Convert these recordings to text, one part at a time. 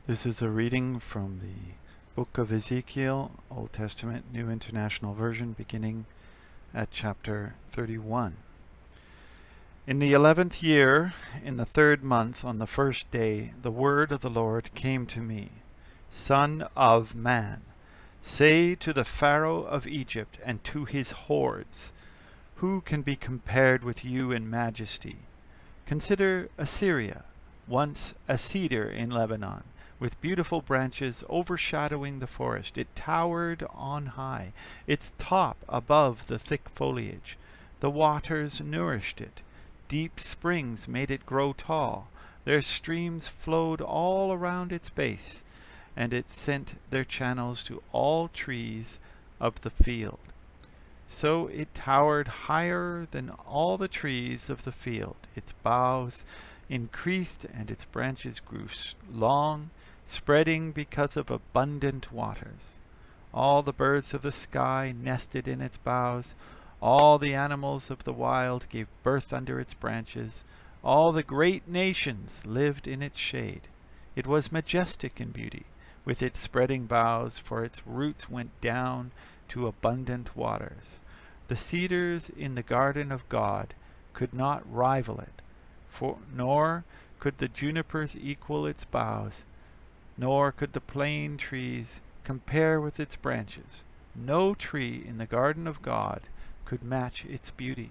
This is a reading from the book of Ezekiel, Old Testament, New International Version, beginning at chapter 31. In the 11th year, in the 3rd month, on the 1st day, the word of the Lord came to me. Son of man, say to the Pharaoh of Egypt and to his hordes, who can be compared with you in majesty? Consider Assyria, once a cedar in Lebanon, with beautiful branches overshadowing the forest. It towered on high, its top above the thick foliage. The waters nourished it. Deep springs made it grow tall. Their streams flowed all around its base, and it sent their channels to all trees of the field. So it towered higher than all the trees of the field. Its boughs increased, and its branches grew long, spreading because of abundant waters. All the birds of the sky nested in its boughs. All the animals of the wild gave birth under its branches. All the great nations lived in its shade. It was majestic in beauty, with its spreading boughs, for its roots went down to abundant waters. The cedars in the garden of God could not rival it, nor could the junipers equal its boughs, nor could the plane trees compare with its branches. No tree in the garden of God could match its beauty.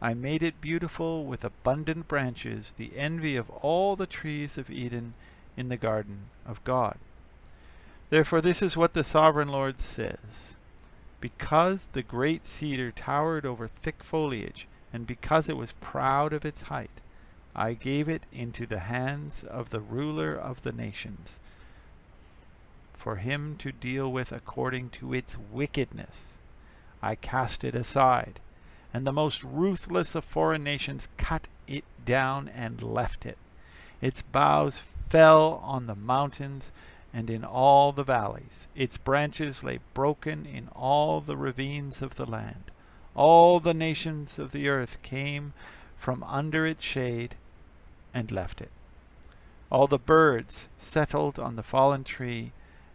I made it beautiful with abundant branches, the envy of all the trees of Eden in the garden of God. Therefore this is what the sovereign Lord says. Because the great cedar towered over thick foliage, and because it was proud of its height, I gave it into the hands of the ruler of the nations, for him to deal with according to its wickedness. I cast it aside, and the most ruthless of foreign nations cut it down and left it. Its boughs fell on the mountains and in all the valleys. Its branches lay broken in all the ravines of the land. All the nations of the earth came from under its shade and left it. All the birds settled on the fallen tree,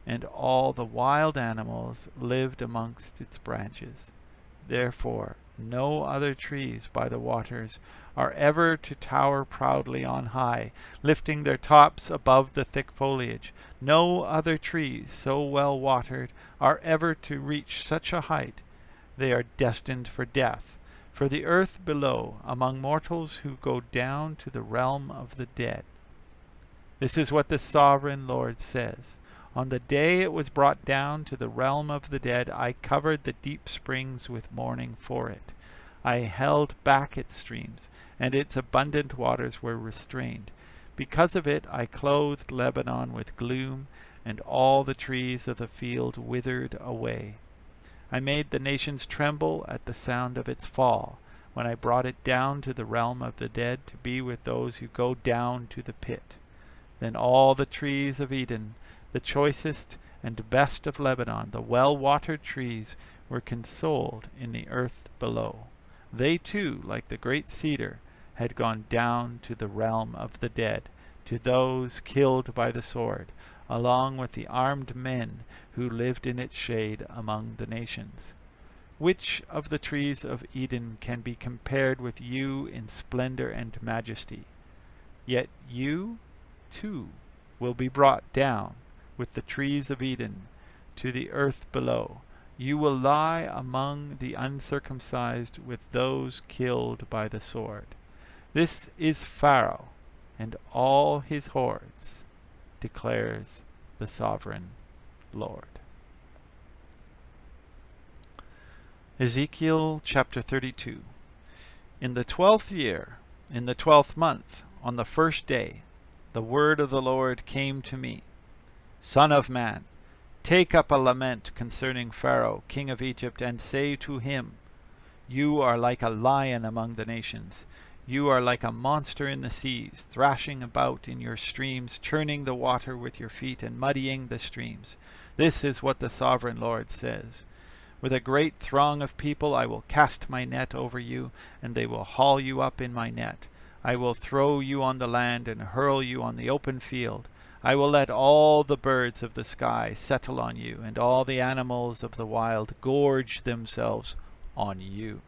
and all the wild animals lived amongst its branches. Therefore no other trees by the waters are ever to tower proudly on high, lifting their tops above the thick foliage. No other trees so well watered are ever to reach such a height. They are destined for death, for the earth below, among mortals who go down to the realm of the dead. This is what the sovereign Lord says. On the day it was brought down to the realm of the dead, I covered the deep springs with mourning for it. I held back its streams, and its abundant waters were restrained. Because of it I clothed Lebanon with gloom, and all the trees of the field withered away. I made the nations tremble at the sound of its fall, when I brought it down to the realm of the dead to be with those who go down to the pit. Then all the trees of Eden, the choicest and best of Lebanon, the well-watered trees, were consoled in the earth below. They too, like the great cedar, had gone down to the realm of the dead, to those killed by the sword, along with the armed men who lived in its shade among the nations. Which of the trees of Eden can be compared with you in splendor and majesty? Yet you, too, will be brought down with the trees of Eden to the earth below. You will lie among the uncircumcised with those killed by the sword. This is Pharaoh and all his hordes, declares the sovereign Lord. Ezekiel chapter 32. In the 12th year, in the 12th month, on the 1st day, the word of the Lord came to me. Son of man, take up a lament concerning Pharaoh, king of Egypt, and say to him, You are like a lion among the nations. You are like a monster in the seas, thrashing about in your streams, churning the water with your feet and muddying the streams. This is what the sovereign Lord says. With a great throng of people I will cast my net over you, and they will haul you up in my net. I will throw you on the land and hurl you on the open field. I will let all the birds of the sky settle on you, and all the animals of the wild gorge themselves on you.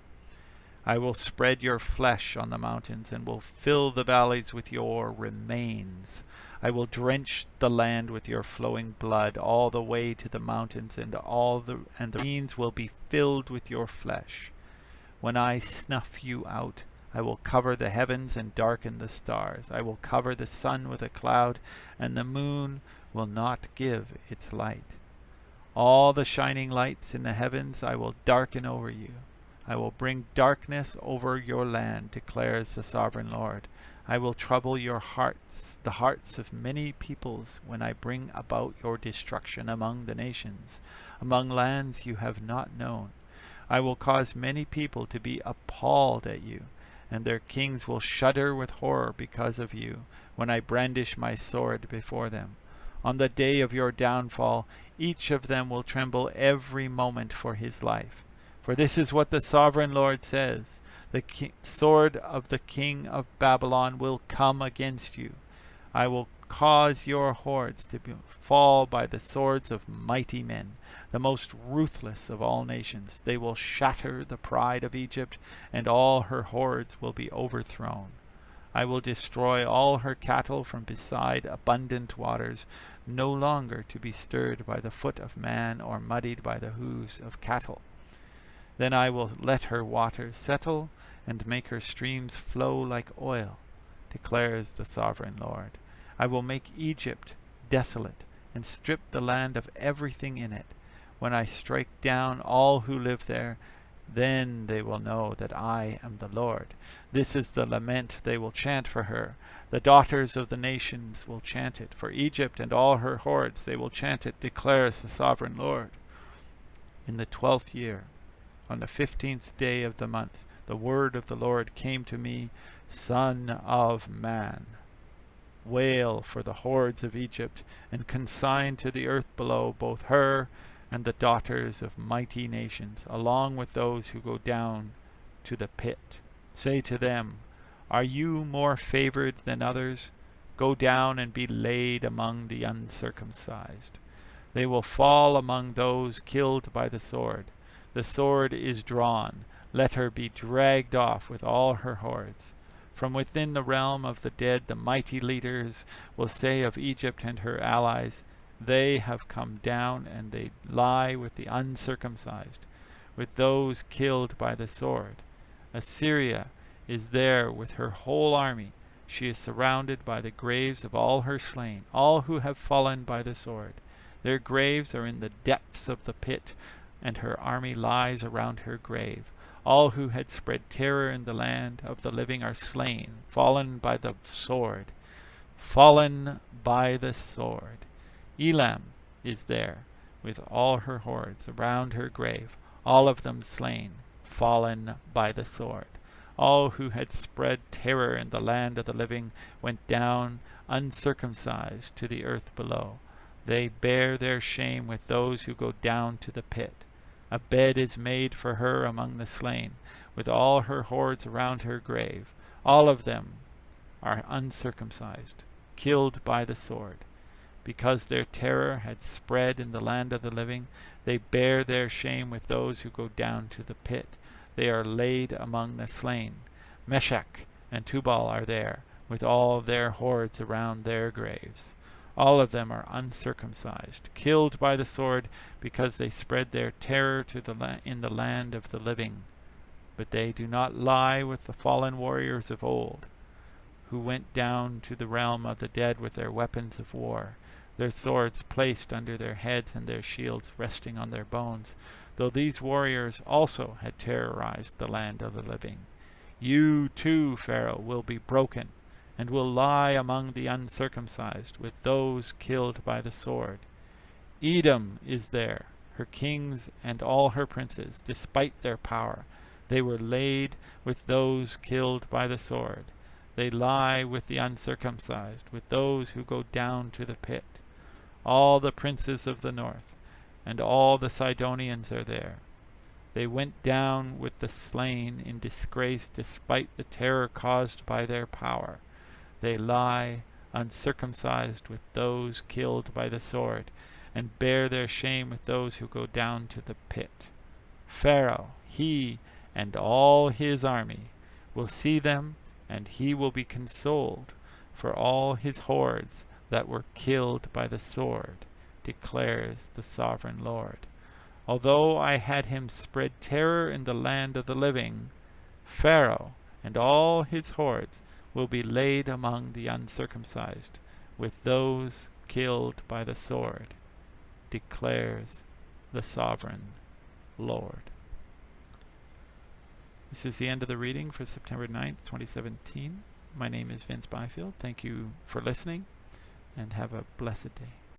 I will spread your flesh on the mountains, and will fill the valleys with your remains. I will drench the land with your flowing blood all the way to the mountains, and the ravines will be filled with your flesh. When I snuff you out, I will cover the heavens and darken the stars. I will cover the sun with a cloud, and the moon will not give its light. All the shining lights in the heavens I will darken over you. I will bring darkness over your land, declares the sovereign Lord. I will trouble your hearts, the hearts of many peoples, when I bring about your destruction among the nations, among lands you have not known. I will cause many people to be appalled at you, and their kings will shudder with horror because of you, when I brandish my sword before them. On the day of your downfall, each of them will tremble every moment for his life. For this is what the sovereign Lord says: the sword of the king of Babylon will come against you. I will cause your hordes to fall by the swords of mighty men, the most ruthless of all nations. They will shatter the pride of Egypt, and all her hordes will be overthrown. I will destroy all her cattle from beside abundant waters, no longer to be stirred by the foot of man or muddied by the hooves of cattle. Then I will let her waters settle and make her streams flow like oil, declares the sovereign Lord. I will make Egypt desolate and strip the land of everything in it. When I strike down all who live there, then they will know that I am the Lord. This is the lament they will chant for her. The daughters of the nations will chant it. For Egypt and all her hordes they will chant it, declares the sovereign Lord. In the 12th year, on the 15th day of the month, the word of the Lord came to me, Son of man, wail for the hordes of Egypt, and consign to the earth below both her and the daughters of mighty nations, along with those who go down to the pit. Say to them, Are you more favored than others? Go down and be laid among the uncircumcised. They will fall among those killed by the sword. The sword is drawn. Let her be dragged off with all her hordes. From within the realm of the dead, the mighty leaders will say of Egypt and her allies, They have come down, and they lie with the uncircumcised, with those killed by the sword. Assyria is there with her whole army. She is surrounded by the graves of all her slain, all who have fallen by the sword. Their graves are in the depths of the pit, and her army lies around her grave. All who had spread terror in the land of the living are slain, fallen by the sword. Fallen by the sword. Elam is there, with all her hordes around her grave, all of them slain, fallen by the sword. All who had spread terror in the land of the living went down uncircumcised to the earth below. They bear their shame with those who go down to the pit. A bed is made for her among the slain, with all her hordes around her grave. All of them are uncircumcised, killed by the sword. Because their terror had spread in the land of the living, they bear their shame with those who go down to the pit. They are laid among the slain. Meshach and Tubal are there, with all their hordes around their graves. All of them are uncircumcised, killed by the sword, because they spread their terror in the land of the living. But they do not lie with the fallen warriors of old, who went down to the realm of the dead with their weapons of war, their swords placed under their heads and their shields resting on their bones, though these warriors also had terrorized the land of the living. You too, Pharaoh, will be broken, and will lie among the uncircumcised, with those killed by the sword. Edom is there, her kings and all her princes, despite their power. They were laid with those killed by the sword. They lie with the uncircumcised, with those who go down to the pit. All the princes of the north, and all the Sidonians are there. They went down with the slain in disgrace, despite the terror caused by their power. They lie uncircumcised with those killed by the sword, and bear their shame with those who go down to the pit. Pharaoh, he and all his army, will see them, and he will be consoled for all his hordes that were killed by the sword, declares the sovereign Lord. Although I had him spread terror in the land of the living, Pharaoh and all his hordes will be laid among the uncircumcised, with those killed by the sword, declares the sovereign Lord. This is the end of the reading for September 9th, 2017. My name is Vince Byfield. Thank you for listening, and have a blessed day.